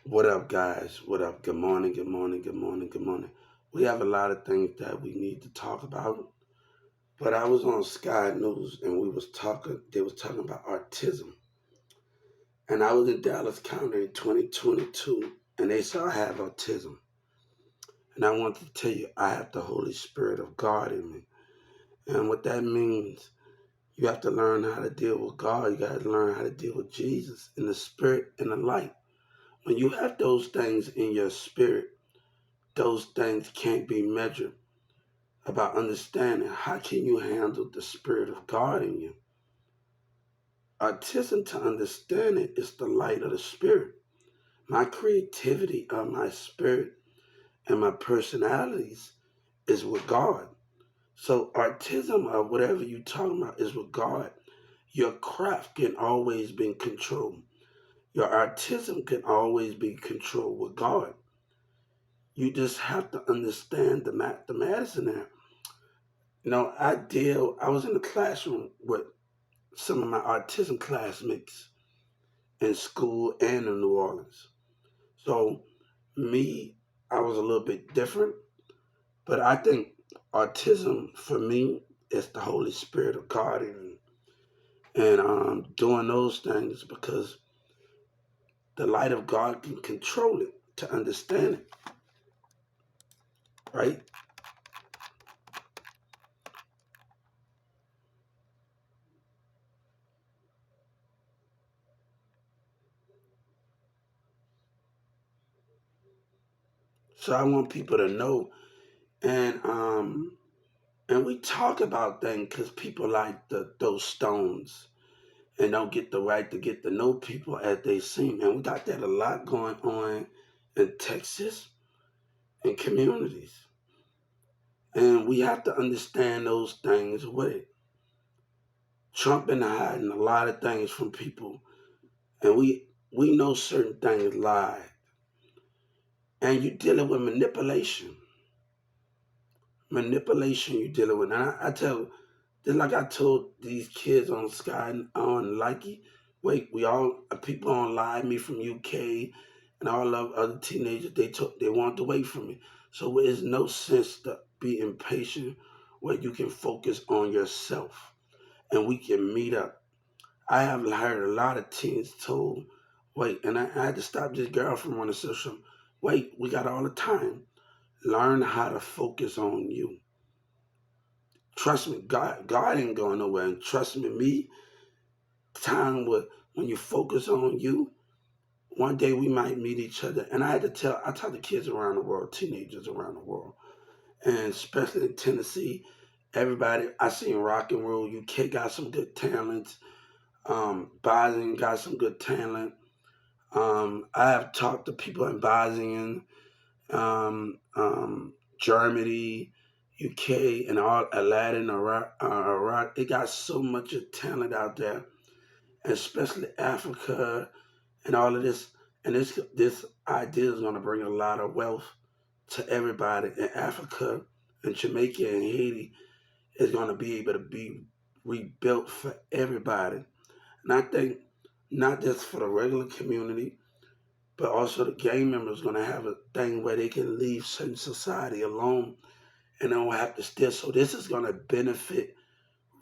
What up, guys? What up? Good morning, good morning, good morning, good morning. We have a lot of things that we need to talk about, but I was on Sky News and they was talking about autism. And I was in Dallas County in 2022 and they said I have autism. And I want to tell you, I have the Holy Spirit of God in me. And what that means, you have to learn how to deal with God. You got to learn how to deal with Jesus in the spirit and the light. When you have those things in your spirit, those things can't be measured. About understanding how can you handle the spirit of God in you. Autism, to understand it, is the light of the spirit. My creativity of my spirit and my personalities is with God. So autism or whatever you talking about is with God. Your craft can always be controlled. Your autism can always be controlled with God. You just have to understand the mathematics in there. I was in the classroom with some of my autism classmates in school and in New Orleans. So me, I was a little bit different, but I think autism for me is the Holy Spirit of God in me. And doing those things because the light of God can control it to understand it, right? So I want people to know, and we talk about things because people like those stones and don't get the right to get to know people as they seem. And we got that a lot going on in Texas and communities. And we have to understand those things with it. Trump been hiding a lot of things from people. And we know certain things lie. And you're dealing with manipulation. Manipulation you're dealing with. And I tell, just like I told these kids on Sky on Likey, wait, we all people online me from UK and all of other teenagers they want to wait from me. So there's no sense to be impatient where you can focus on yourself and we can meet up. I have heard a lot of teens told, wait, and I had to stop this girl from running social. Wait, we got all the time. Learn how to focus on you. Trust me, God ain't going nowhere. And trust me, time when you focus on you, one day we might meet each other. And I tell the kids around the world, teenagers around the world, and especially in Tennessee, everybody, I seen Rock and Roll UK got some good talent. Boston got some good talent. I have talked to people in Boston, Germany, UK, and all Aladdin, Iraq. They got so much talent out there, especially Africa and all of this. And this idea is going to bring a lot of wealth to everybody in Africa and Jamaica and Haiti is going to be able to be rebuilt for everybody. And I think not just for the regular community, but also the gang members going to have a thing where they can leave certain society alone and they don't have to steal. So this is going to benefit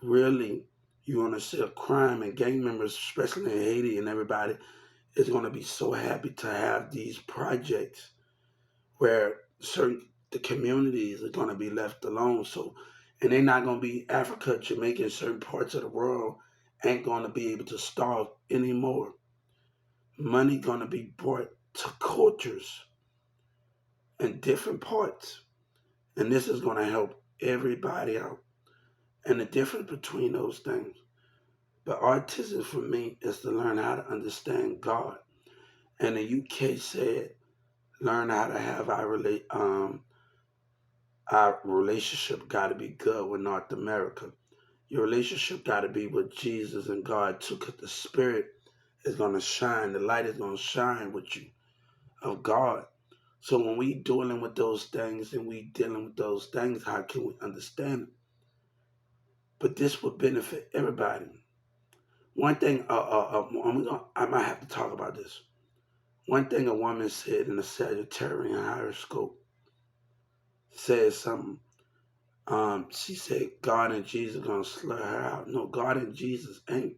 really. You're going to see a crime and gang members, especially in Haiti and everybody, is going to be so happy to have these projects where certain the communities are going to be left alone. So, and they're not going to be Africa, Jamaica, and certain parts of the world ain't going to be able to starve anymore. Money going to be brought to cultures in different parts, and this is going to help everybody out. And the difference between those things. But autism for me is to learn how to understand God. And the UK said, learn how to have our relationship got to be good with North America. Your relationship got to be with Jesus and God too, because the Spirit is going to shine. The light is going to shine with you of God. So when we dealing with those things and we dealing with those things, how can we understand it? But this would benefit everybody. One thing, I might have to talk about this. One thing a woman said in the Sagittarian horoscope said something. She said God and Jesus gonna slut her out. No, God and Jesus ain't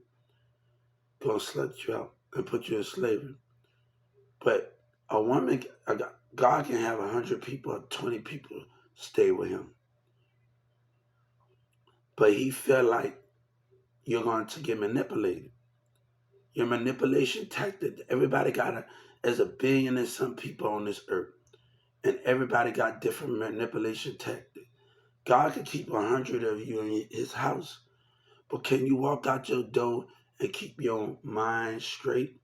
gonna slut you out and put you in slavery. But a woman, God can have 100 people or 20 people stay with him. But he felt like you're going to get manipulated. Your manipulation tactic, everybody there's a billion and some people on this earth. And everybody got different manipulation tactics. God could keep 100 of you in his house. But can you walk out your door and keep your mind straight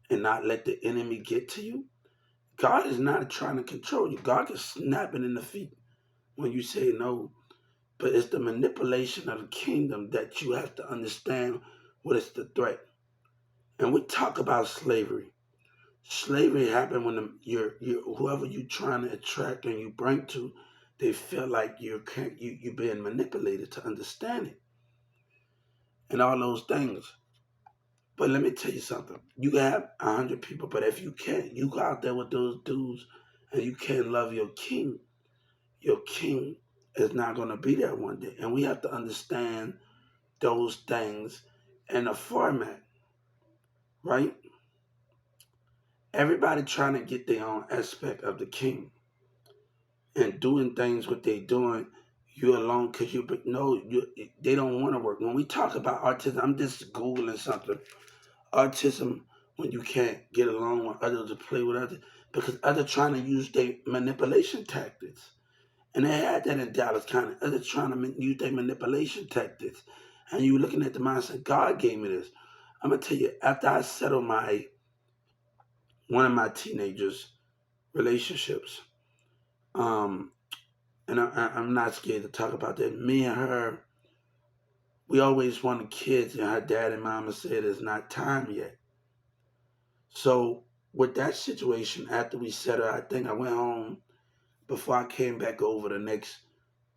and not let the enemy get to you? God is not trying to control you. God is snapping in the feet when you say no. But it's the manipulation of the kingdom that you have to understand what is the threat. And we talk about slavery. Slavery happened when whoever you're trying to attract and you bring to, they feel like you're being manipulated to understand it and all those things. But let me tell you something. You can have 100 people, but if you can't, you go out there with those dudes and you can't love your king is not going to be there one day. And we have to understand those things in a format, right? Everybody trying to get their own aspect of the king and doing things what they doing. You alone because they don't want to work. When we talk about autism, I'm just googling something. Autism when you can't get along with others to play with others because others trying to use their manipulation tactics. And they had that in Dallas County. Others trying to use their manipulation tactics. And you looking at the mind and say, God gave me this. I'm gonna tell you, after I settled one of my teenagers' relationships, um, and I'm not scared to talk about that. Me and her, we always wanted kids, and her dad and mama said it's not time yet. So with that situation, after we settled, I think I went home before I came back over the next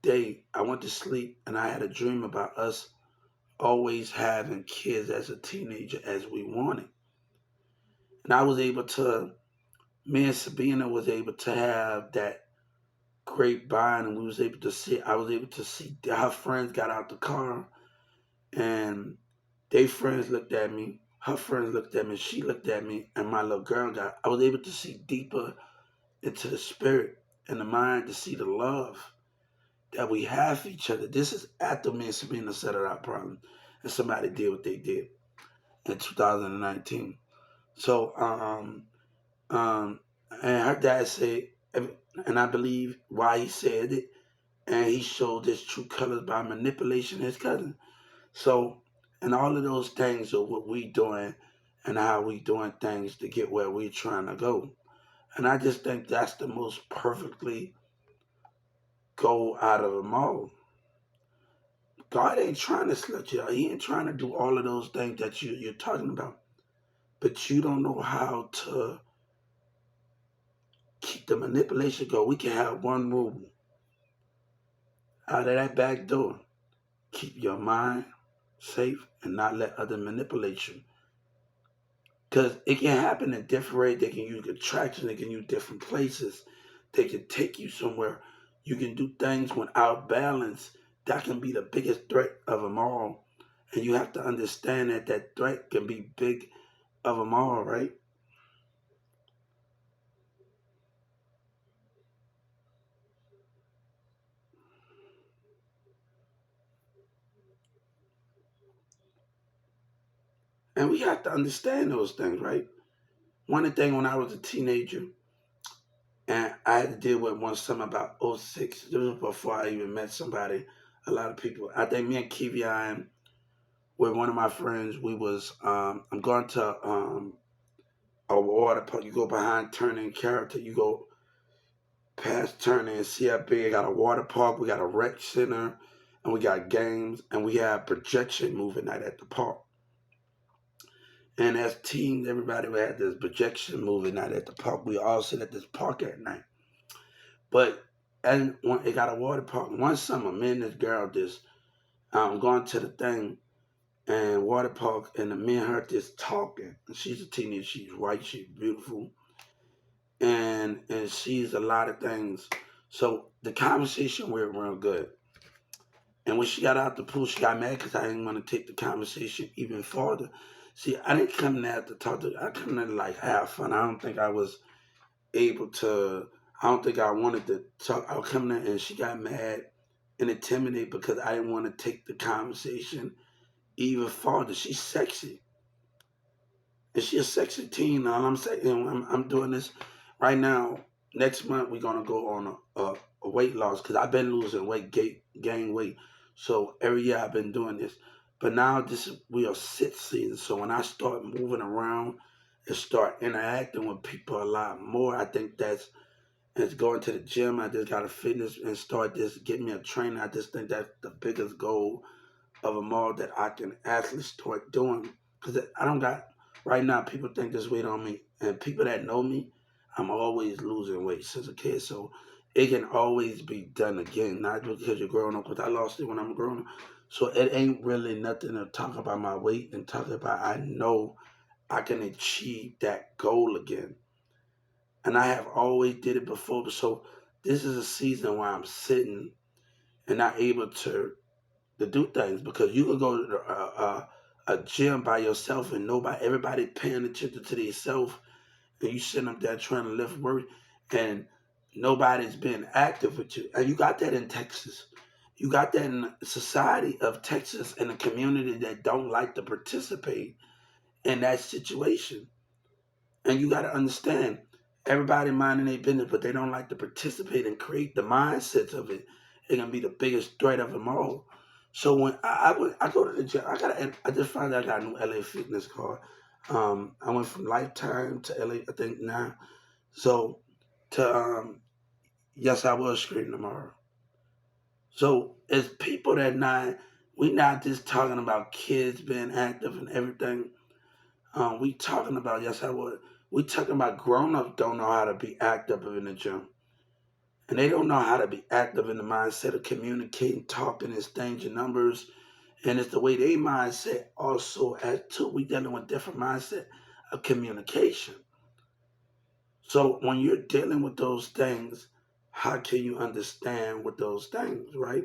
day. I went to sleep and I had a dream about us always having kids as a teenager as we wanted. And I was able to, me and Sabina was able to have that great bond and we was able to see, I was able to see her friends got out the car and they friends looked at me, her friends looked at me, she looked at me, and my little girl I was able to see deeper into the spirit and the mind to see the love that we have for each other. This is after me and Sabina settled our problem and somebody did what they did in 2019. So, and her dad said, and I believe why he said it, and he showed his true colors by manipulation his cousin. So, and all of those things are what we doing and how we doing things to get where we trying to go. And I just think that's the most perfectly go out of them all. God ain't trying to slut you out. He ain't trying to do all of those things that you're talking about. But you don't know how to keep the manipulation go. We can have one rule out of that back door. Keep your mind safe and not let others manipulate you. Because it can happen in different ways. They can use attraction. They can use different places. They can take you somewhere. You can do things without balance. That can be the biggest threat of them all. And you have to understand that that threat can be big of them all, right? And we have to understand those things, right? One thing when I was a teenager, and I had to deal with one summer about '06. This was before I even met somebody. A lot of people. I think me and Kivian with one of my friends, we was I'm going to a water park. You go behind Turner Character, you go past Turner and see how big. I got a water park, we got a rec center, and we got games, and we have projection movie night at the park. And as teens, everybody had this projection movie night at the park. We all sit at this park at night. But and when it got a water park, one summer, me and this girl just going to the thing and water park, and me and her just talking. And she's a teenager. She's white. She's beautiful. and she's a lot of things. So the conversation went real good. And when she got out the pool, she got mad because I didn't want to take the conversation even further. See, I didn't come there to talk to. I come there to like have fun. I don't think I was able to. I don't think I wanted to talk. I was coming there and she got mad and intimidated because I didn't want to take the conversation even farther. She's sexy. And she a sexy teen. All I'm saying, I'm doing this right now. Next month we're gonna go on a weight loss because I've been losing weight, gain weight. So every year I've been doing this. But now we are sit season. So when I start moving around and start interacting with people a lot more, I think it's going to the gym. I just got to fitness and start this, get me a trainer. I just think that's the biggest goal of them all that I can actually start doing. Because I don't got, right now, people think this weight on me. And people that know me, I'm always losing weight since a kid. So it can always be done again. Not because you're growing up, because I lost it when I'm growing up. So it ain't really nothing to talk about my weight and talk about. I know I can achieve that goal again. And I have always did it before. So this is a season where I'm sitting and not able to do things because you could go to a gym by yourself and everybody paying attention to themselves, and you sitting up there trying to lift weight, and nobody's being active with you. And you got that in Texas. You got that in the society of Texas and a community that don't like to participate in that situation. And you got to understand, everybody minding their business, but they don't like to participate and create the mindsets of it. It's gonna be the biggest threat of them all. So when I go to the gym, I just found out I got a new LA Fitness card. I went from Lifetime to LA, I think now. So to yes, I will scream tomorrow. So it's people that not we not just talking about kids being active and everything. We talking about yes, I would. We talking about grown ups don't know how to be active in the gym, and they don't know how to be active in the mindset of communicating, talking, exchanging numbers, and it's the way they mindset also as too. We dealing with different mindset of communication. So when you're dealing with those things, how can you understand with those things, right?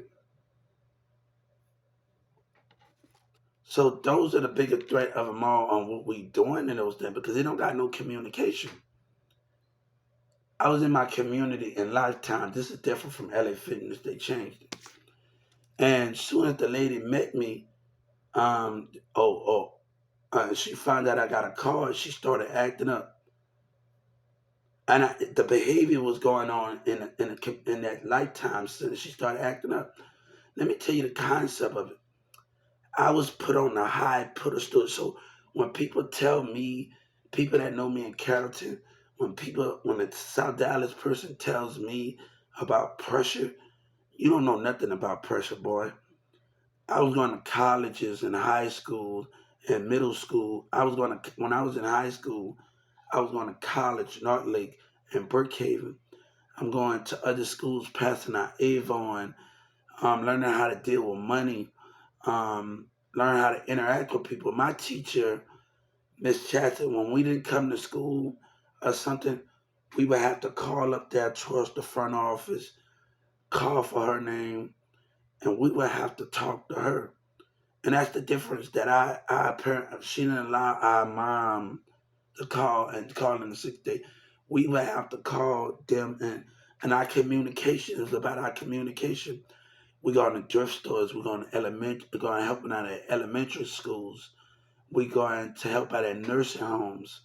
So those are the biggest threat of them all on what we doing in those things because they don't got no communication. I was in my community in Lifetime. This is different from LA Fitness. They changed it. And soon as the lady met me, um, oh, she found out I got a card. She started acting up, and the behavior was going on in that Lifetime center. She started acting up. Let me tell you the concept of it. I was put on the high pedestal. So when people tell me, people that know me in Carrollton, when a South Dallas person tells me about pressure, you don't know nothing about pressure, boy. I was going to colleges and high school and middle school. When I was in high school, I was going to college, North Lake and Brookhaven. I'm going to other schools, passing out Avon, learning how to deal with money, learn how to interact with people. My teacher, Miss Chaston, when we didn't come to school or something, we would have to call up there towards the front office, call for her name, and we would have to talk to her. And that's the difference that our parent, she didn't allow our mom to call in the 6 day. We would have to call them and our communication is about our communication. We go to thrift stores, we're going to help out at elementary schools. We're going to help out at nursing homes.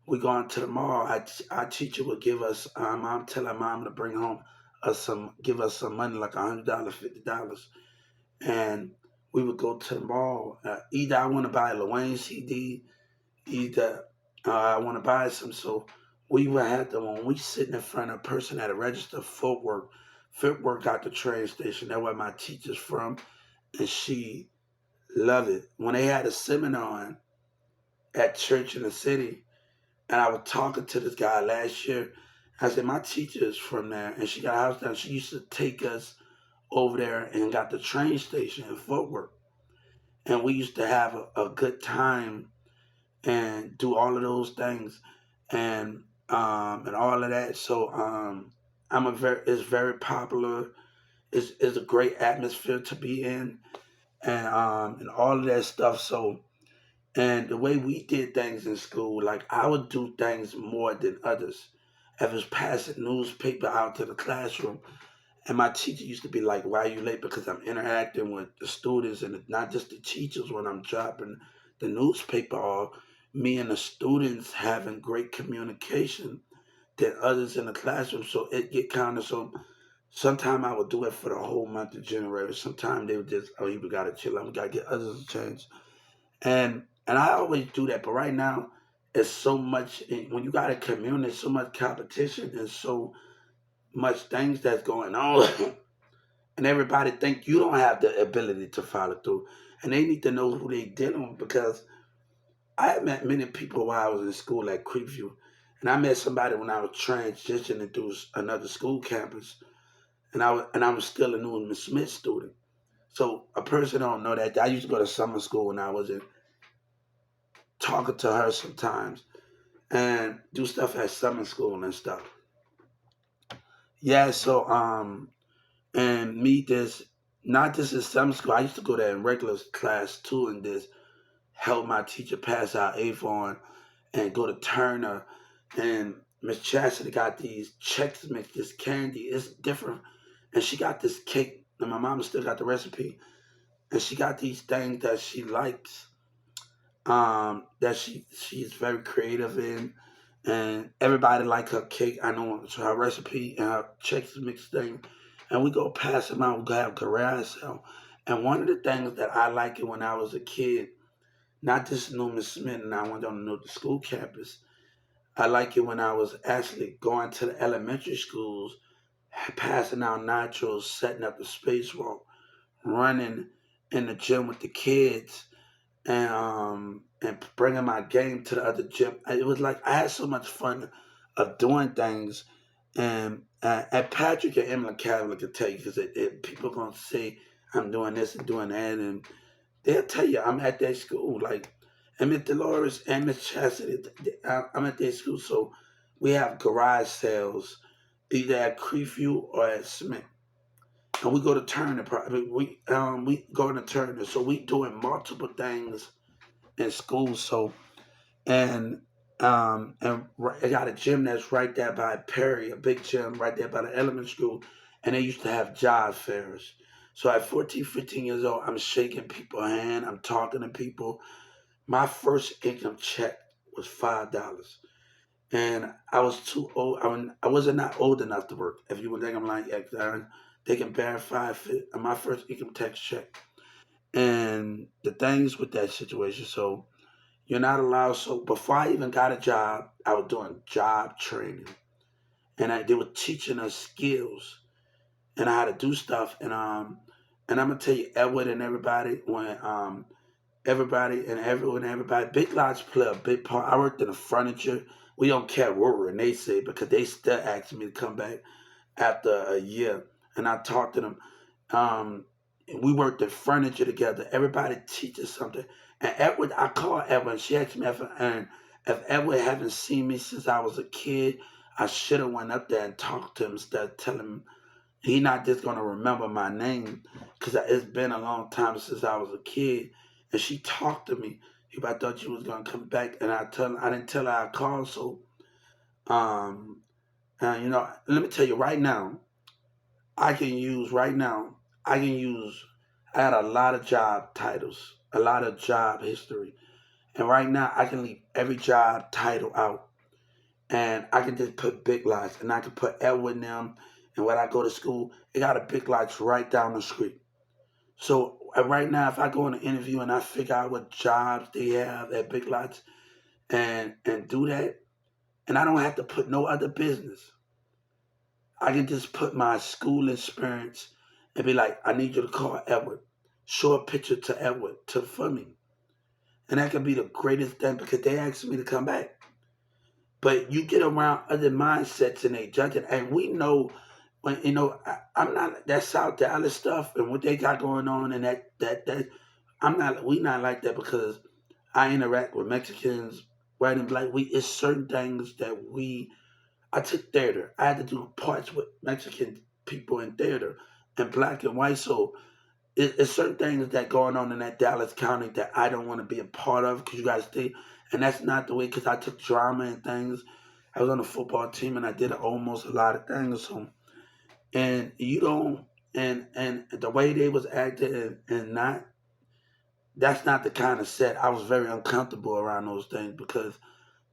We're going to the mall. Our teacher would give us, I'm telling mom to bring home give us some money, like $100, $50. And we would go to the mall. Either I want to buy a Lil Wayne CD, either I want to buy some. So we would have to, when we sitting in front of a person at a register, footwork got the train station. That's where my teacher's from, and she loved it. When they had a seminar on at church in the city, and I was talking to this guy last year, I said, my teacher is from there, and she got a house down. She used to take us over there and got the train station in footwork. And we used to have a good time and do all of those things. And and all of that. So it's very popular. It's a great atmosphere to be in, and all of that stuff. So and the way we did things in school, like I would do things more than others. If it's passing newspaper out to the classroom, and my teacher used to be like, "Why are you late?" Because I'm interacting with the students and not just the teachers when I'm dropping the newspaper off. Me and the students having great communication than others in the classroom. So it get kind of so. Sometimes I would do it for the whole month of January. Sometimes they would just, oh, we gotta chill out. We gotta get others to change. And I always do that. But right now, it's so much when you got a community, so much competition and so much things that's going on, and everybody think you don't have the ability to follow through, and they need to know who they dealing with because I had met many people while I was in school at Creekview, and I met somebody when I was transitioning through another school campus, and I was still a new Miss Smith student. So a person don't know that I used to go to summer school when I was in talking to her sometimes and do stuff at summer school and stuff. Yeah, so and meet this not just in summer school. I used to go there in regular class too and just help my teacher pass out Avon and go to Turner and Miss Chastity got these Chex Mix, this candy. It's different. And she got this cake, and my mama still got the recipe. And she got these things that she likes, that she's very creative in, and everybody like her cake. I know it's her recipe and her Chex Mix thing, and we go pass them out. We go have garage sale. And one of the things that I liked it when I was a kid, not just knew Miss Smith and I went on to know the school campus. I like it when I was actually going to the elementary schools, passing out nachos, setting up the spacewalk, running in the gym with the kids, and bringing my game to the other gym. It was like I had so much fun of doing things, and Patrick and Emily Cavalic could tell you because people gonna say I'm doing this and doing that, and they'll tell you I'm at that school. Like, and Miss Dolores and Miss Chastity, I'm at their school, so we have garage sales either at Creeview or at Smith. And we go to Turner. We go to Turner, so we doing multiple things in school. So I got a gym that's right there by Perry, a big gym right there by the elementary school, and they used to have job fairs. So at 14, 15 years old, I'm shaking people's hand, I'm talking to people. My first income check was $5, and I was too old. I wasn't not old enough to work. If you would think I'm like, yeah, Darren, they can verify my first income tax check, and the things with that situation. So you're not allowed. So before I even got a job, I was doing job training, and they were teaching us skills and how to do stuff. And I'm gonna tell you, Edward and everybody, when everybody and everyone, everybody, big lots play a big part. I worked in the furniture. We don't care what Renee say because they still asked me to come back after a year, and I talked to them. Um, we worked in furniture together. Everybody teaches something. And Edward, I called Edward. She asked me if Edward haven't seen me since I was a kid, I should have went up there and talked to him instead of telling him he not just gonna remember my name because it's been a long time since I was a kid. And she talked to me. I thought you was gonna come back, and I didn't tell her I called. So um, let me tell you right now. I can use right now. I can use. I had a lot of job titles, a lot of job history, and right now I can leave every job title out, and I can just put big lots, and I can put Edward in them. And when I go to school, it got a big lots right down the street. So right now, if I go in an interview and I figure out what jobs they have at big lots, and do that, and I don't have to put no other business. I can just put my school experience and be like, I need you to call Edward. Show a picture to Edward for me. And that could be the greatest thing because they asked me to come back. But you get around other mindsets and they judge it. And we know when I'm not that South Dallas stuff and what they got going on and that we not like that because I interact with Mexicans, white and black. It's certain things that we I took theater. I had to do parts with Mexican people in theater and black and white. So it's certain things that going on in that Dallas County that I don't want to be a part of because you guys stay. And that's not the way because I took drama and things. I was on the football team and I did almost a lot of things. So and you don't and the way they was acting and not that's not the kind of set. I was very uncomfortable around those things because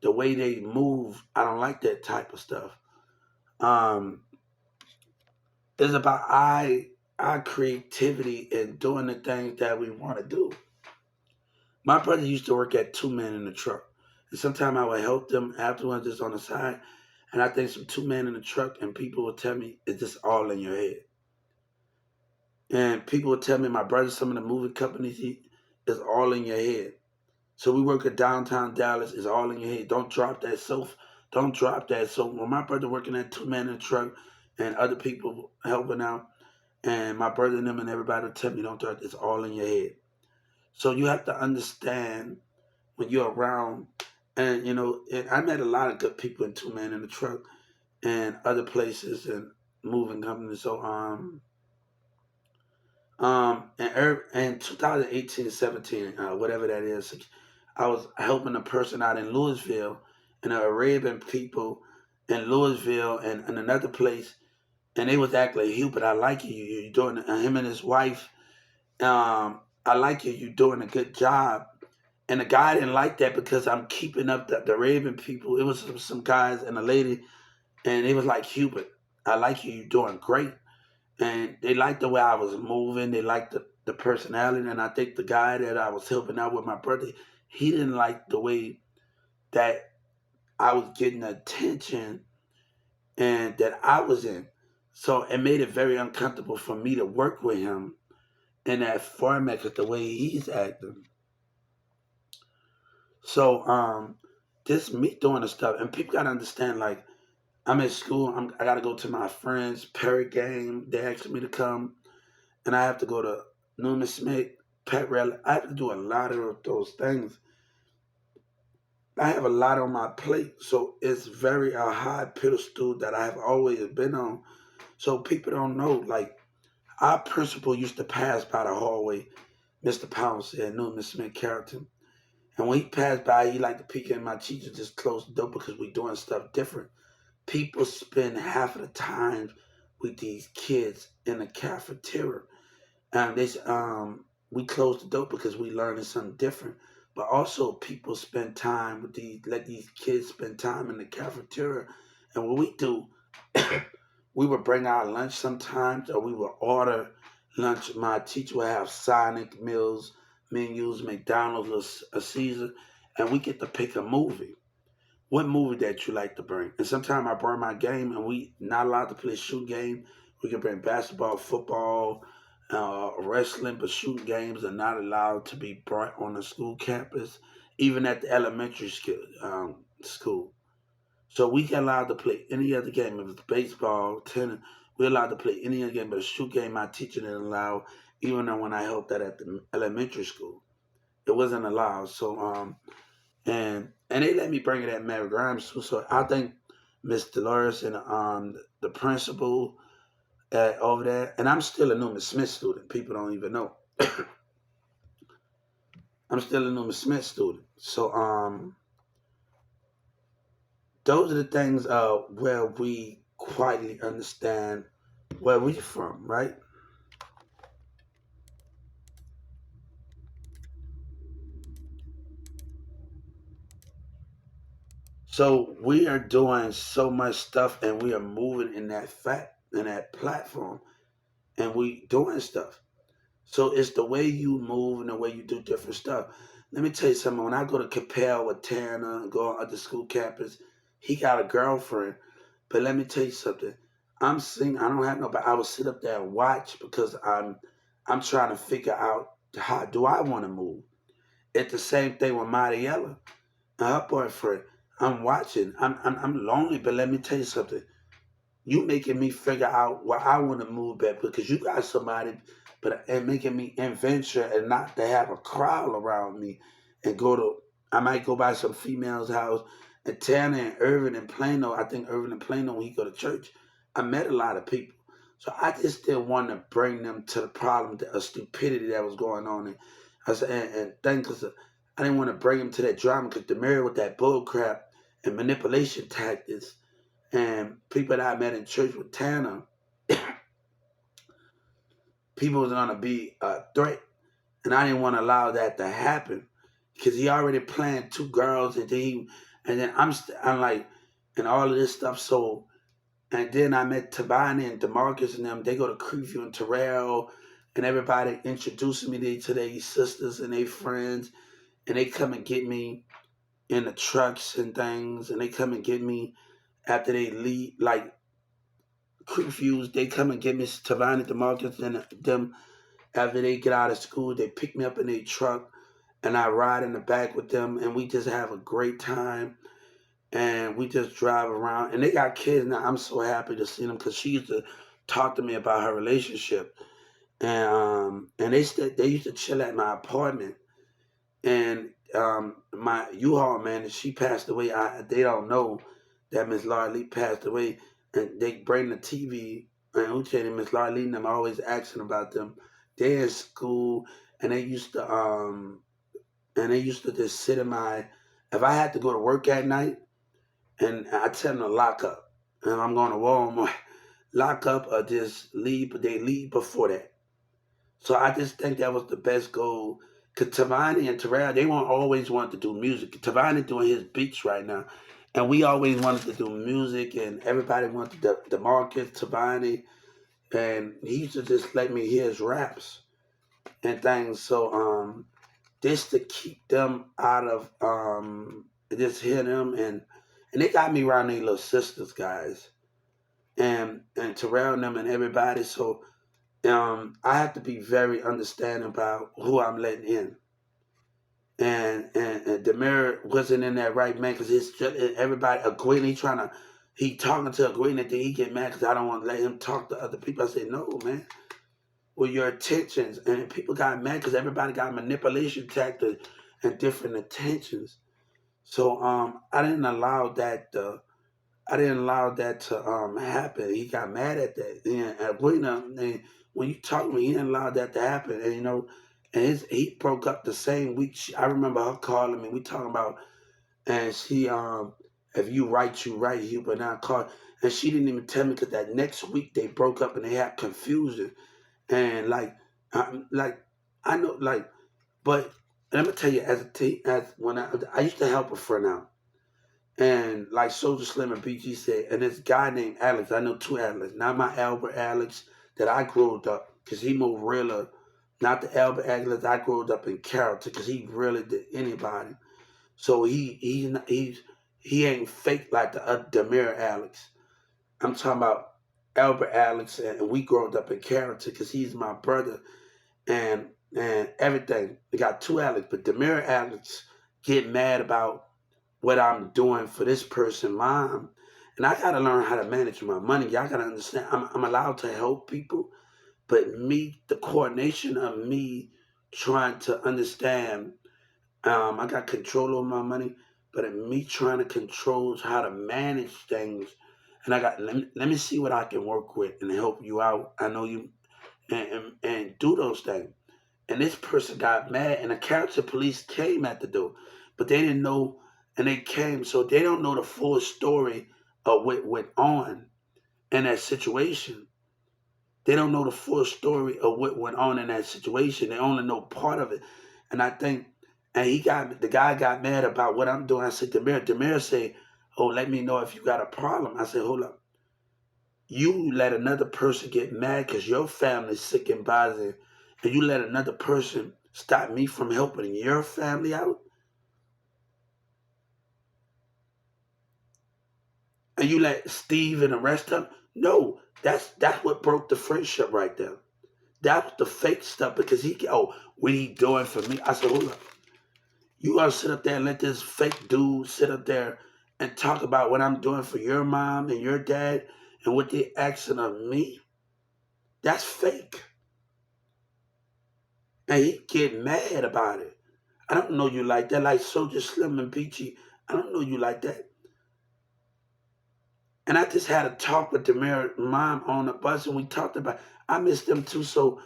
the way they move, I don't like that type of stuff. Um, it's about our creativity and doing the things that we want to do. My brother used to work at Two Men in the Truck, and sometimes I would help them afterwards just on the side. And I think some Two Men in the Truck, and people would tell me it's just all in your head. And people would tell me my brother, some of the movie companies, he is all in your head. So we work at downtown Dallas. It's all in your head. Don't drop that sofa. Don't drop that. So when my brother working at Two Men in the Truck and other people helping out, and my brother and them and everybody would tell me, don't drop. It's all in your head. So you have to understand when you're around, and and I met a lot of good people in Two Men in the Truck and other places and moving companies. So in 2018, 17, whatever that is, I was helping a person out in Louisville, and the Arabian people in Louisville and another place, and they was acting like, Hubert, I like you. You're doing him and his wife. I like you. You're doing a good job. And the guy didn't like that because I'm keeping up the Arabian people. It was some guys and a lady, and it was like, Hubert, I like you. You're doing great. And they liked the way I was moving. They liked the personality. And I think the guy that I was helping out with my brother, he didn't like the way that I was getting attention and that I was in. So it made it very uncomfortable for me to work with him in that format because the way he's acting. So this me doing the stuff, and people gotta understand. Like I'm at school, I gotta go to my friends' parrot game. They asked me to come, and I have to go to Newman Smith pet rally. I have to do a lot of those things. I have a lot on my plate, so it's very a high pedestal that I have always been on. So people don't know. Like our principal used to pass by the hallway, Mr. Pounce at Newman Smith Carrollton. And when he passed by, he liked to peek in my teacher just close the door because we doing stuff different. People spend half of the time with these kids in the cafeteria. And we close the door because we learning something different. But also people spend time with let these kids spend time in the cafeteria. And what we do, we would bring our lunch sometimes, or we would order lunch. My teacher would have Sonic meals, menus, McDonald's, a Caesar, and we get to pick a movie. What movie that you like to bring? And sometimes I bring my game, and we not allowed to play shoot game. We can bring basketball, football, wrestling, but shooting games are not allowed to be brought on the school campus, even at the elementary school. So we can allowed to play any other game. If it's baseball, tennis, we're allowed to play any other game, but a shoot game my teacher didn't allow, even though when I helped that at the elementary school. It wasn't allowed. So and they let me bring it at Mary Grimes too. So I think Miss Dolores and the principal over there, and I'm still a Newman Smith student. People don't even know. I'm still a Newman Smith student. So those are the things where we quietly understand where we're from, right? So we are doing so much stuff, and we are moving in that platform, and we doing stuff. So it's the way you move and the way you do different stuff. Let me tell you something. When I go to Capel with Tanner and go on other school campus, he got a girlfriend. But let me tell you something. I'm single. I don't have nobody. I will sit up there and watch because I'm trying to figure out how do I want to move. It's the same thing with Mariella and her boyfriend. I'm watching. I'm lonely, but let me tell you something. You making me figure out where I want to move back because you got somebody, but and making me adventure and not to have a crowd around me and go to. I might go by some female's house And Tanner and Irvin and Plano, I think Irvin and Plano, when he go to church, I met a lot of people. So I just didn't want to bring them to the problem of stupidity that was going on. And I said, and thing, because I didn't want to bring them to that drama because the mirror with that bull crap and manipulation tactics and people that I met in church with Tanner, people was going to be a threat. And I didn't want to allow that to happen because he already planned two girls and then I'm like, and all of this stuff. So, and then I met Tabani and Demarcus and them. They go to Creeview and Terrell and everybody introducing me to their sisters and their friends. And they come and get me in the trucks and things. And they come and get me after they leave, like Creeviews. They come and get me, Tabani, Demarcus, and them after they get out of school. They pick me up in their truck and I ride in the back with them and we just have a great time and we just drive around and they got kids now. I'm so happy to see them because she used to talk to me about her relationship and they used to chill at my apartment and my U-Haul man, she passed away. They don't know that Miss Laura Lee passed away and they bring the TV and Uche and Miss Laura Lee and them always asking about them. They're in school and they used to just sit in my, if I had to go to work at night and I tell them to lock up and I'm going to Walmart, lock up or just leave, but they leave before that. So I just think that was the best goal. Because Tavani and Terrell, they won't always want to do music. Tavani doing his beats right now. And we always wanted to do music and everybody wanted the market, Tavani. And he used to just let me hear his raps and things. So this to keep them out of just hear them and they got me around their little sisters, guys. And Terrell and them and everybody. So I have to be very understanding about who I'm letting in. And Demir wasn't in that right man because it's just everybody agreeing. He talking to agreeing that he get mad because I don't want to let him talk to other people. I said, no, man. Well, your attentions and people got mad because everybody got manipulation tactics and different attentions. So I didn't allow that. I didn't allow that to happen. He got mad at that. And when you talk to me, he didn't allow that to happen. And he broke up the same week. I remember her calling me. We talking about, and she if you right, you right. He but now call, and she didn't even tell me because that next week they broke up and they had confusion. And like I know but let me tell you as when I used to help a friend out. And like Soldier Slim and BG said, and this guy named Alex, I know two Alex, not my Albert Alex that I grew up, because he moved realer, not the Albert Alex I grew up in character, because he really did anybody. So he ain't fake like the Demir Alex. I'm talking about Albert Alex, and we grew up in character, because he's my brother, and everything. We got two Alex, but Demir Alex get mad about what I'm doing for this person, mom. And I got to learn how to manage my money. Y'all got to understand, I'm allowed to help people, but the coordination of me trying to understand, I got control over my money, but me trying to control how to manage things. And let me see what I can work with and help you out. I know you, and do those things. And this person got mad, and the character police came at the door, but they didn't know, and they came, so they don't know the full story of what went on in that situation. They don't know the full story of what went on in that situation. They only know part of it, and I think, and the guy got mad about what I'm doing. I said, Demir said, "Oh, let me know if you got a problem." I said, "Hold up, you let another person get mad because your family's sick and bothered, and you let another person stop me from helping your family out, and you let Steve and the rest of them." No, that's what broke the friendship right there. That was the fake stuff because what he doing for me? I said, hold up, you gonna sit up there and let this fake dude sit up there and talk about what I'm doing for your mom and your dad and what they asking of me? That's fake. And he get mad about it. I don't know you like that, like Soldier Slim and Peachy. I don't know you like that. And I just had a talk with Demir mom on the bus, and we talked about. I miss them too. So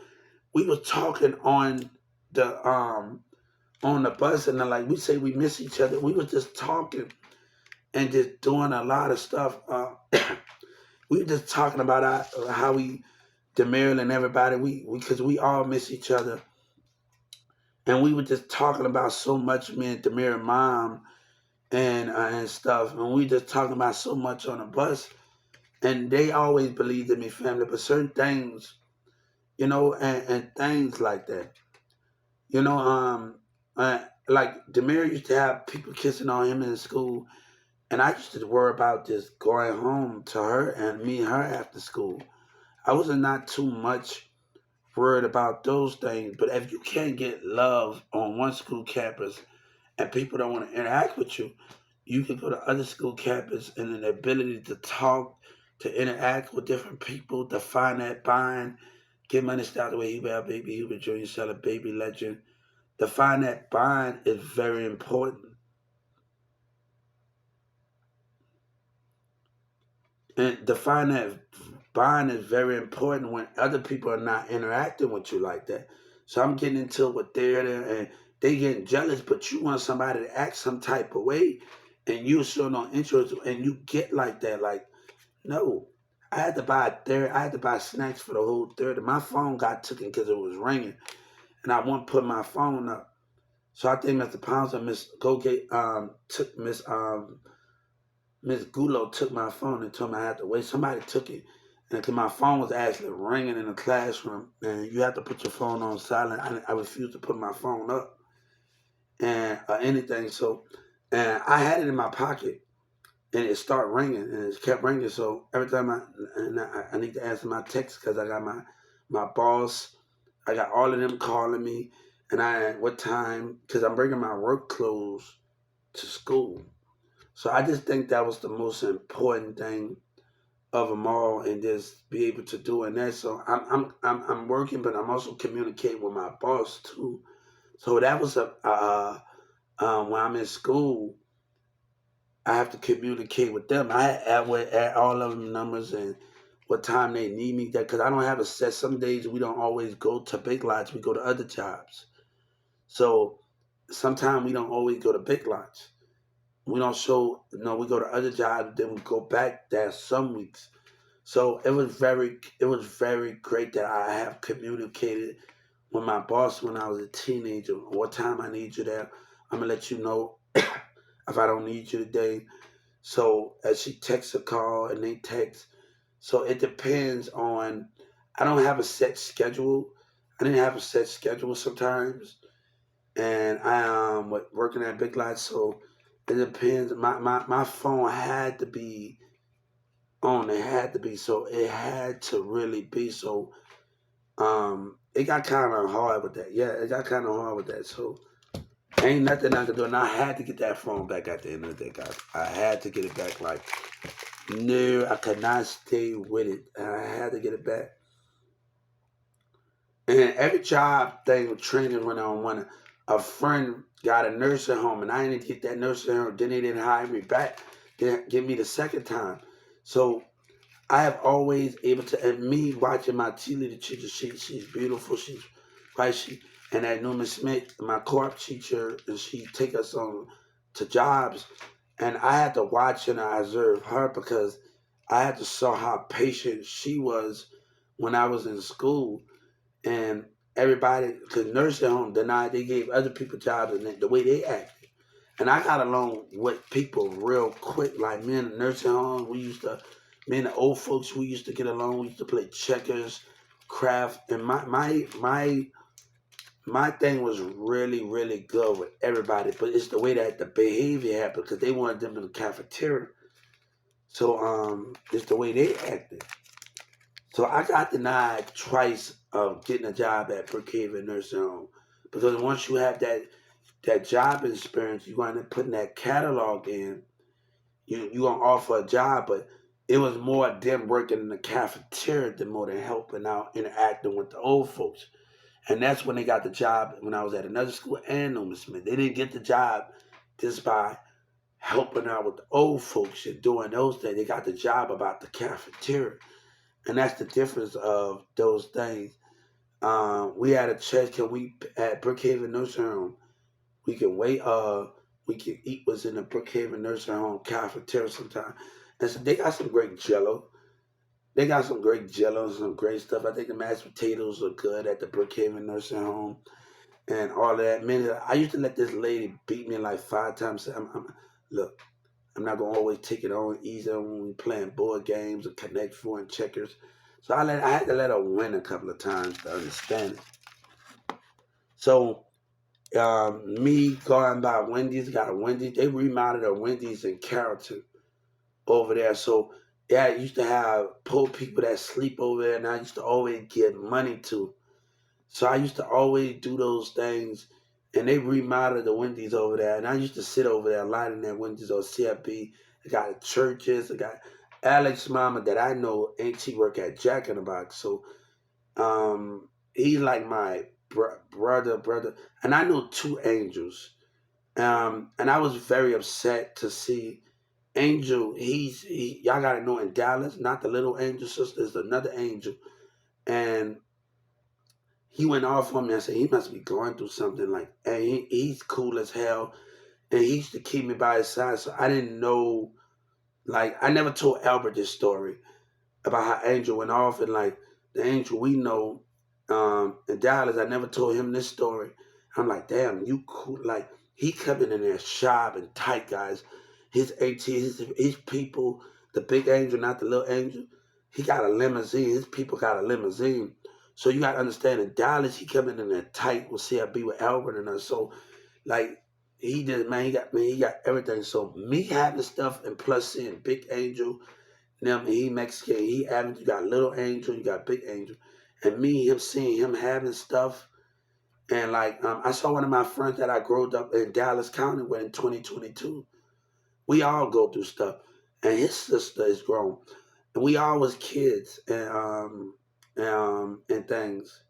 we was talking on the bus, and then, like we say, we miss each other. We was just talking and just doing a lot of stuff. We were just talking about how we, Demir and everybody, we because we all miss each other, and we were just talking about so much. Me and Demir mom and stuff, and we just talking about so much on the bus. And they always believed in me, family, but certain things, and things like that, you know, like Demir used to have people kissing on him in school, and I used to worry about just going home to her and meeting her after school. I wasn't not too much worried about those things, but if you can't get love on one school campus and people don't want to interact with you, you can go to other school campus, and the ability to talk, to interact with different people, to find that bond, get money start the way he be baby Hubert Jr. Sell a baby legend. To find that bond is very important. And to find that bond is very important when other people are not interacting with you like that. So I'm getting into it with there and they getting jealous, but you want somebody to act some type of way and you show no interest and you get like that. Like, no. I had to buy snacks for the whole 30. My phone got taken because it was ringing. And I won't put my phone up. So I think Mr. Pounds and Miss Gogate took Miss Gulo took my phone and told me I had to wait. Somebody took it, and because my phone was actually ringing in the classroom, and you have to put your phone on silent. I refused to put my phone up and anything. So, and I had it in my pocket, and it started ringing, and it kept ringing. So every time I need to answer my text because I got my boss, I got all of them calling me, and what time? Because I'm bringing my work clothes to school. So I just think that was the most important thing of them all, and just be able to do and that. So I'm working, but I'm also communicating with my boss too. So that was when I'm in school, I have to communicate with them. Would add all of them numbers and what time they need me there because I don't have a set. Some days we don't always go to Big Lots. We go to other jobs. So sometimes we don't always go to Big Lots. We don't show, we go to other jobs, then we go back there some weeks. So it was very great that I have communicated with my boss when I was a teenager. What time I need you there? I'm gonna let you know if I don't need you today. So as she texts a call and they text. So it depends on. I don't have a set schedule. I didn't have a set schedule sometimes, and I working at Big Lots, so it depends. My phone had to be on. It had to be so. It had to really be so. It got kind of hard with that. Yeah, it got kind of hard with that. So ain't nothing I could do, and I had to get that phone back at the end of the day, guys. I had to get it back. Like, no, I could not stay with it. I had to get it back. And every job thing with training when I want a friend got a nursing home and I didn't get that nursing home, then they didn't hire me back. They give me the second time. So I have always able to, and me watching my leader teacher, she's beautiful, she's right, and that Newman Smith, my co-op teacher, and she take us on to jobs, and I had to watch and I observe her because I had to saw how patient she was when I was in school, and everybody, because nursing home denied, they gave other people jobs and the way they acted. And I got along with people real quick. Like me in the nursing home, me and the old folks, we used to get along. We used to play checkers, craft, and my thing was really, really good with everybody. But it's the way that the behavior happened because they wanted them in the cafeteria. So it's the way they acted. So I got denied twice of getting a job at Brookhaven Nursing Home because once you have that job experience, you're going to put that catalog in. You gonna offer a job, but it was more them working in the cafeteria than more than helping out, interacting with the old folks. And that's when they got the job when I was at another school and Newman Smith. They didn't get the job just by helping out with the old folks and doing those things. They got the job about the cafeteria. And that's the difference of those things. We had a church, can we at Brookhaven Nursing Home, we can wait we can eat what's in the Brookhaven Nursing Home cafeteria sometimes. And so they got some great jello. They got some great jello, some great stuff. I think the mashed potatoes are good at the Brookhaven Nursing Home and all of that. Man, I used to let this lady beat me like 5 times. Look, I'm not gonna always take it on easy when we playing board games or Connect Four and checkers. So I had to let her win a couple of times to understand it. So me going by Wendy's, got a Wendy's. They remodeled a Wendy's in Carrollton over there. So yeah, I used to have poor people that sleep over there, and I used to always give money to. So I used to always do those things, and they remodeled the Wendy's over there, and I used to sit over there a lot in that Wendy's or CFB. I got churches. I got Alex Mama that I know, and she work at Jack in the Box. So he's like my brother, and I know two angels. And I was very upset to see Angel. Y'all gotta know in Dallas, not the little angel sister, is another angel, and he went off on me. I said he must be going through something. Like, and he's cool as hell, and he used to keep me by his side. So I didn't know. Like, I never told Albert this story about how Angel went off, and like the Angel we know in Dallas. I never told him this story. I'm like, damn, you cool. Like, he coming in there sharp and tight, guys. His AT, his people, the big angel, not the little angel. He got a limousine. His people got a limousine. So you got to understand, in Dallas, he coming in there tight with CIB with Albert and us. So like, he did, man. He got everything. So me having stuff, and plus seeing Big Angel, them, he Mexican, he having, you got Little Angel, you got Big Angel, and me, him seeing him having stuff. And like, I saw one of my friends that I grew up in Dallas County with in 2022. We all go through stuff, and his sister is grown, and we all was kids, and things.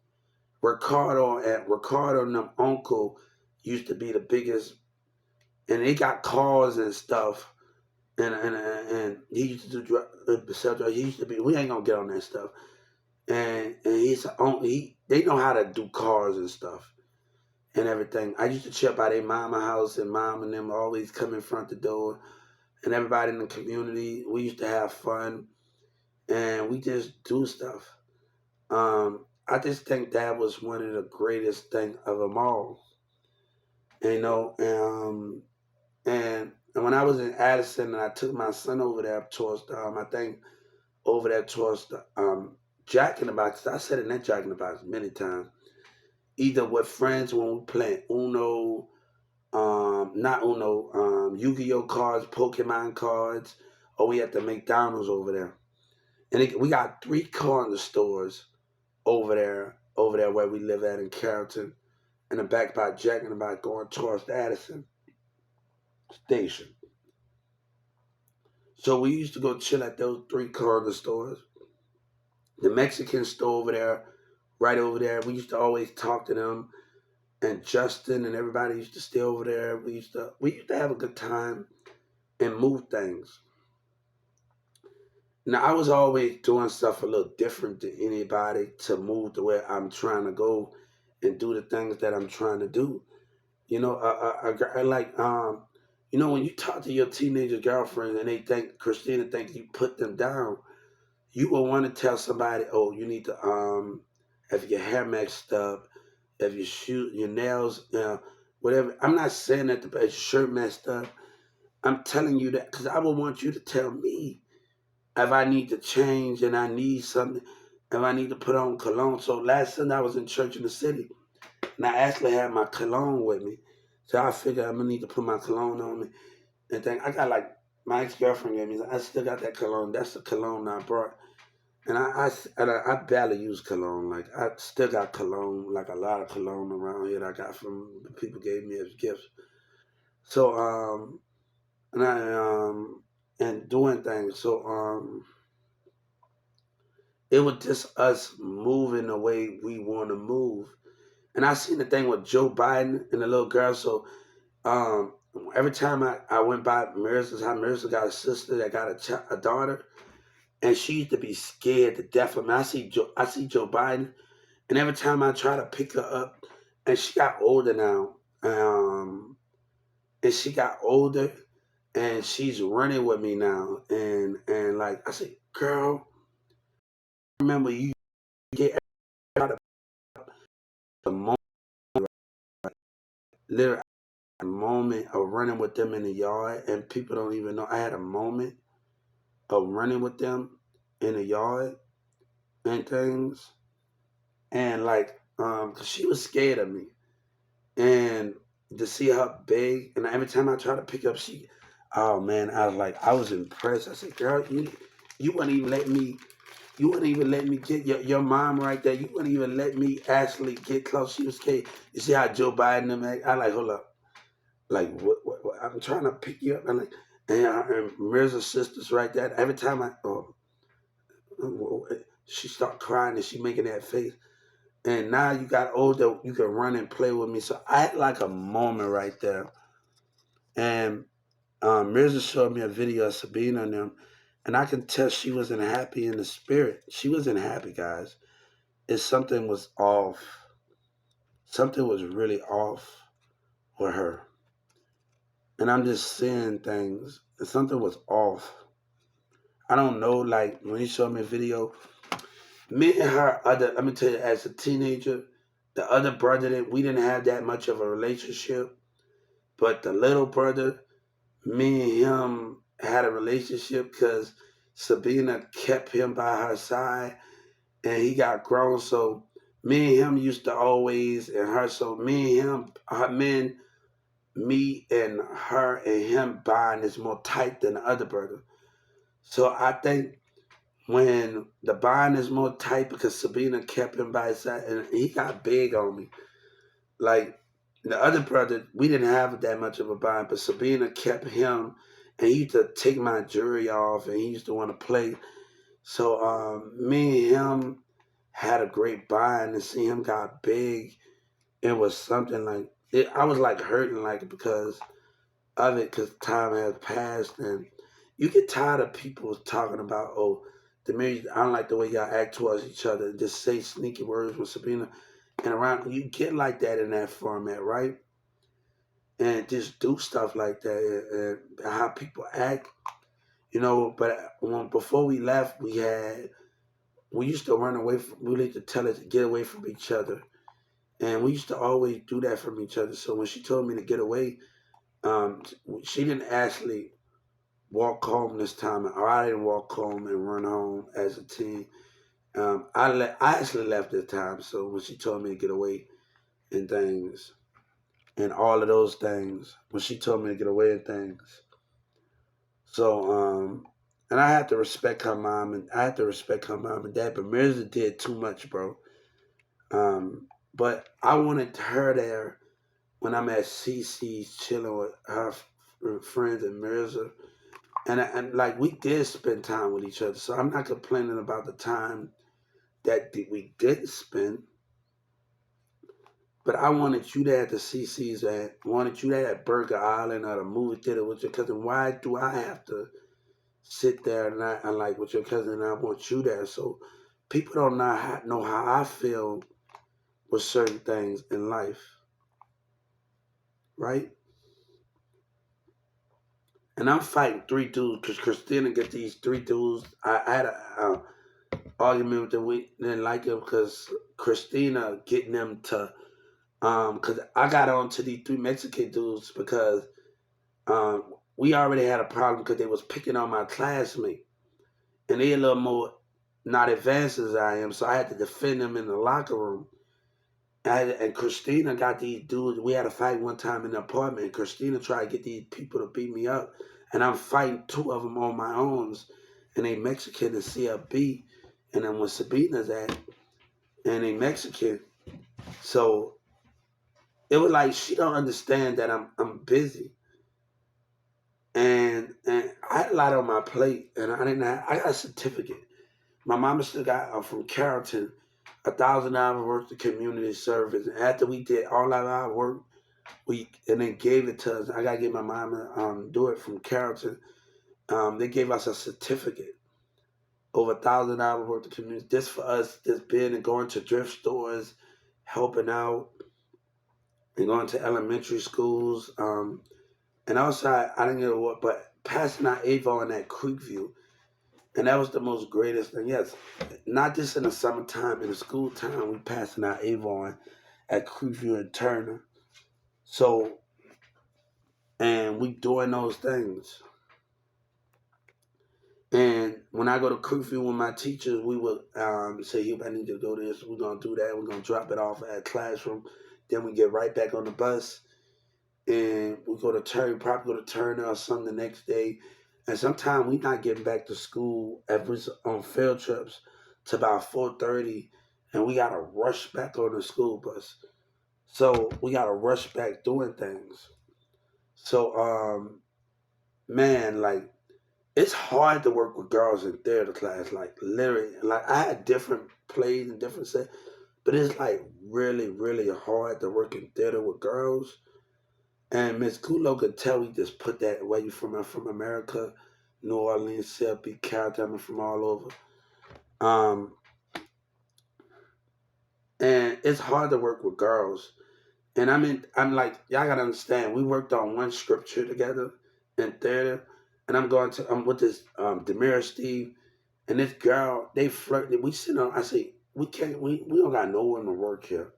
Ricardo and them uncle used to be the biggest, and they got cars and stuff. And he used to do sell drugs. He used to be. We ain't gonna get on that stuff. And they know how to do cars and stuff and everything. I used to chill by their mama house, and mom and them always come in front the door, and everybody in the community. We used to have fun, and we just do stuff. I just think that was one of the greatest thing of them all. You know, and when I was in Addison, and I took my son over there towards I think over there towards the Jack in the Box. I said in that Jack in the Box many times. Either with friends when we play Uno, not Uno, Yu-Gi-Oh cards, Pokemon cards, or we at the McDonald's over there. And we got 3 corner stores over there where we live at in Carrollton, and the back by Jack in the Box going towards the Addison station. So we used to go chill at those 3 corner stores. The Mexican store over there, right over there, we used to always talk to them. And Justin and everybody used to stay over there. We used to have a good time and move things. Now I was always doing stuff a little different than anybody to move to where I'm trying to go and do the things that I'm trying to do. You know, I like when you talk to your teenager girlfriend and they think Christina thinks you put them down, you will want to tell somebody, oh, you need to have your hair mixed up, if you shoot your nails, whatever. I'm not saying that the shirt messed up. I'm telling you that because I would want you to tell me if I need to change and I need something, if I need to put on cologne. So last Sunday I was in church in the city, and I actually had my cologne with me. So I figured I'm gonna need to put my cologne on me. And think I got like my ex girlfriend gave me. I still got that cologne. That's the cologne I brought. And I barely use cologne. Like, I still got cologne, like a lot of cologne around here that I got from the people gave me as gifts. So and I and doing things. So it was just us moving the way we want to move. And I seen the thing with Joe Biden and the little girl. So every time I went by Mirza's house, Mirza got a sister that got a daughter, and she used to be scared to death of me. I see Joe Biden, and every time I try to pick her up, and she got older now, and she got older, and she's running with me now, and like I say, girl, remember you get out of the moment, literally a moment of running with them in the yard, and people don't even know I had a moment of running with them in the yard and things, and like, cause she was scared of me, and to see her big, and every time I try to pick up, oh man, I was impressed. I said, girl, you wouldn't even let me. You wouldn't even let me get your mom right there. You wouldn't even let me actually get close. She was scared. You see how Joe Biden them act? I like, hold up. Like, what? I'm trying to pick you up. And Mirza's sister's right there. Every time she start crying and she making that face. And now you got older, you can run and play with me. So I had like a moment right there. And Mirza showed me a video of Sabina and them. And I can tell she wasn't happy in the spirit. She wasn't happy, guys. Something was off. Something was really off with her. And I'm just seeing things. And something was off. I don't know, like when he showed me a video, me and her let me tell you, as a teenager, the other brother, we didn't have that much of a relationship. But the little brother, me and him had a relationship because Sabina kept him by her side, and he got grown. So me and him used to always, and her, so me and him, me and her and him bond is more tight than the other brother. So I think when the bond is more tight because Sabina kept him by his side, and he got big on me. Like the other brother, we didn't have that much of a bond, but Sabina kept him, and he used to take my jewelry off, and he used to want to play. So me and him had a great bond, and see him got big. It was something like it. I was like hurting like because of it, because time has passed, and you get tired of people talking about, oh, the marriage. I don't like the way y'all act towards each other. Just say sneaky words with Sabina, and around you get like that in that format, right? And just do stuff like that, and how people act, you know. But before we left, we used to run away from. We used to tell us to get away from each other, and we used to always do that from each other. So when she told me to get away, um, she didn't actually walk home this time, or I didn't walk home and run home as a teen. I actually left this time. So when she told me to get away and things, and all of those things, when she told me to get away and things, so and I had to respect her mom, and I had to respect her mom and dad. But Mirza did too much, bro. But I wanted her there when I'm at CC's chilling with her friends and Mirza. And like we did spend time with each other, so I'm not complaining about the time that we didn't spend. But I wanted you there at the CC's, wanted you there at Burger Island or the movie theater with your cousin. Why do I have to sit there and I like with your cousin? And I want you there, so people don't know how I feel with certain things in life, right? And I'm fighting three dudes because Christina get these three dudes. I had a argument with them. We didn't like it because Christina getting them to because I got on to these three Mexican dudes because we already had a problem because they was picking on my classmate, and they a little more not advanced as I am, so I had to defend them in the locker room. And Christina got these dudes. We had a fight one time in the apartment. And Christina tried to get these people to beat me up, and I'm fighting two of them on my own, and they Mexican and CLB, and then when Sabina's at, and they Mexican, so it was like she don't understand that I'm busy, and I had a lot on my plate, and I got a certificate. My mama still got from Carrollton $1,000 worth of community service. And after we did all of our work, And they gave it to us. I gotta get my mom to do it from Carrollton. They gave us a certificate over $1,000 worth of community. This for us, just being and going to thrift stores, helping out, and going to elementary schools. And also, I didn't get a what, but passing out Avon at Creekview, and that was the most greatest thing. Yes, not just in the summertime, in the school time, we passing out Avon at Creekview and Turner. So, and we doing those things. And when I go to Creekview with my teachers, we would say, "Hey, I need you to do this. We're gonna do that. We're gonna drop it off at classroom. Then we get right back on the bus, and we go to Turner. Probably go to Turner or something the next day. And sometimes we not getting back to school if it's on field trips to about 4:30, and we gotta rush back on the school bus. So we gotta rush back doing things. So man, like it's hard to work with girls in theater class. Like literally, like I had different plays and different sets, but it's like really, really hard to work in theater with girls. And Miss Kulo could tell we just put that away from her, from America, New Orleans, CLP, Carrollton, from all over. Um, and it's hard to work with girls. And I mean, I'm like, y'all gotta understand, we worked on one scripture together in theater, and I'm with this Demira Steve and this girl, they flirting. We sit on, I say, we don't got no one to work here.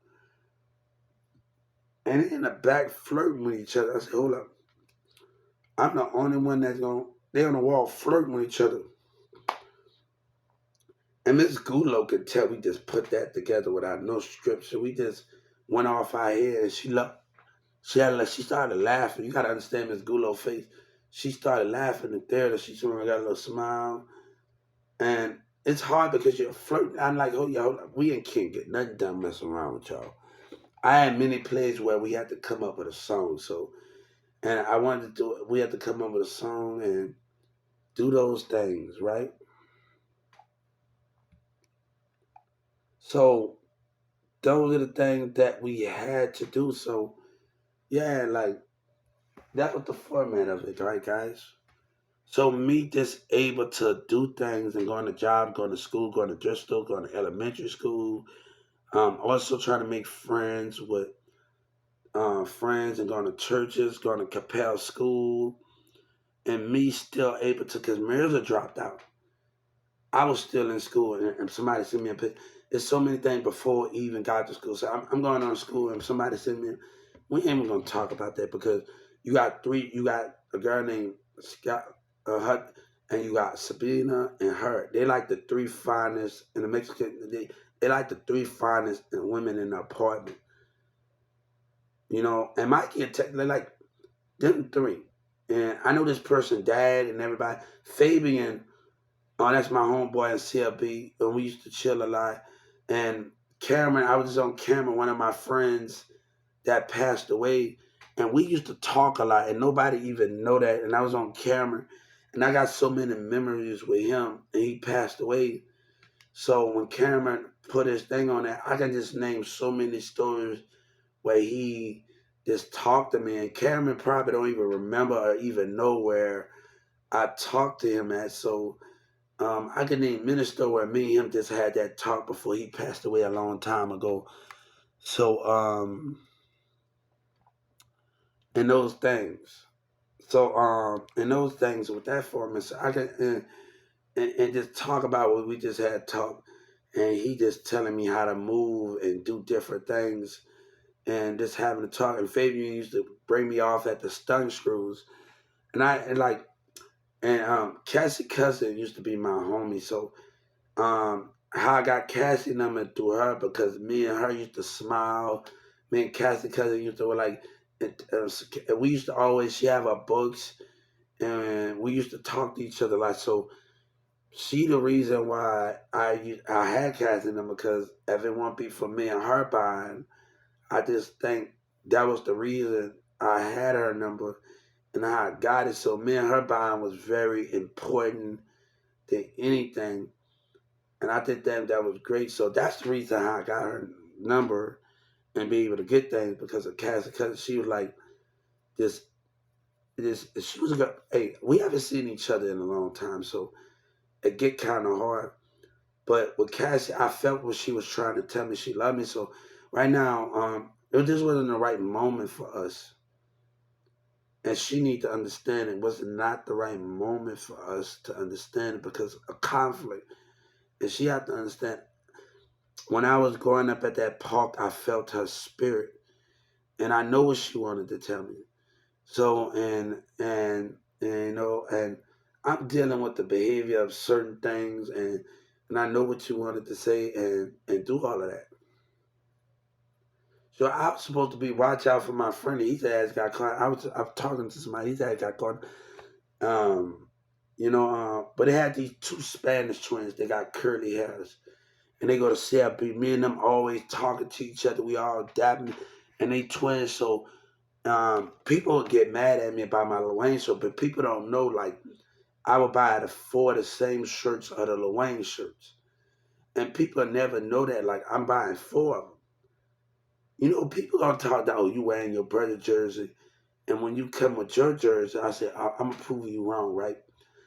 And they in the back flirting with each other. I said, hold up. I'm the only one that's going, they on the wall flirting with each other. And Miss Gulo could tell we just put that together without no strips. So we just went off our head and she started laughing. You gotta understand Miss Gulo's face. She started laughing in theater. She sort of got a little smile. And it's hard because you're flirting. I'm like, oh, yo, we ain't can't get nothing done messing around with y'all. I had many plays where we had to come up with a song. So, and I wanted to do it. We had to come up with a song and do those things, right? So those are the things that we had to do. So yeah, like that was the format of it, right, guys? So me just able to do things and going to job, going to school, going to dress school, going to elementary school. Also trying to make friends with friends and going to churches, going to Capel school, and me still able to, because Mirza dropped out. I was still in school, and somebody sent me a picture. There's so many things before he even got to school. So I'm going on school, and somebody sent me. We ain't even gonna talk about that because you got three. You got a girl named Scott, Hut, and you got Sabina and her. They like the three finest in the Mexican. They like the three finest women in the apartment. You know, and Mikey and Tech, they like them three. And I know this person, dad, and everybody. Fabian, oh, that's my homeboy in CLB, and we used to chill a lot. And Cameron, I was just on camera, one of my friends that passed away, and we used to talk a lot, and nobody even know that. And I was on camera, and I got so many memories with him, and he passed away. So when Cameron put his thing on that, I can just name so many stories where he just talked to me, and Cameron probably don't even remember or even know where I talked to him at. So I can name Minister where me and him just had that talk before he passed away a long time ago. So, and those things. So, and those things with that format, so I can and just talk about what we just had talk, and he just telling me how to move and do different things, and just having to talk. And Fabian used to bring me off at the stun screws, and I and like and Cassie cousin used to be my homie, so how I got Cassie number through her because me and her used to smile. Me and Cassie cousin used to like we used to always she have our books and we used to talk to each other like so. She the reason why I had Cassie number because if it won't be for me and her buying, I just think that was the reason I had her number and how I got it. So me and her buying was very important than anything. And I think that was great. So that's the reason how I got her number. and be able to get things because of Cassie. Because she was like this, she was a, hey, we haven't seen each other in a long time, so it get kind of hard. But with Cassie, I felt what she was trying to tell me. She loved me. So right now, it just wasn't the right moment for us. And she need to understand it was not the right moment for us to understand it because of conflict. And she had to understand when I was growing up at that park, I felt her spirit. And I know what she wanted to tell me. So and and I'm dealing with the behavior of certain things and I know what you wanted to say and do all of that. So I was supposed to be watch out for my friend. His ass got caught. I was talking to somebody. His ass got caught. Um, but they had these two Spanish twins. They got curly hairs, and they go to CLB. Me and them always talking to each other. We all dabbing, and they twins. So people get mad at me about my Lil Wayne shirt, but people don't know. Like I would buy the same shirts of the Lil Wayne shirts, and people never know that. Like I'm buying four of them. People gonna talk that, oh, you wearing your brother jersey. And when you come with your jersey, I said, I'm gonna prove you wrong, right?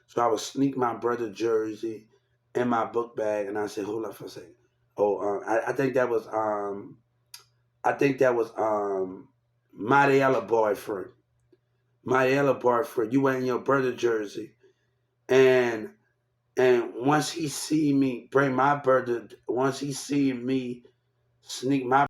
So I would sneak my brother jersey in my book bag, and I said, hold up for a second. Oh, I think that was Mariella boyfriend. Mariella boyfriend, you wearing your brother jersey, and once he see me bring my brother, once he see me sneak my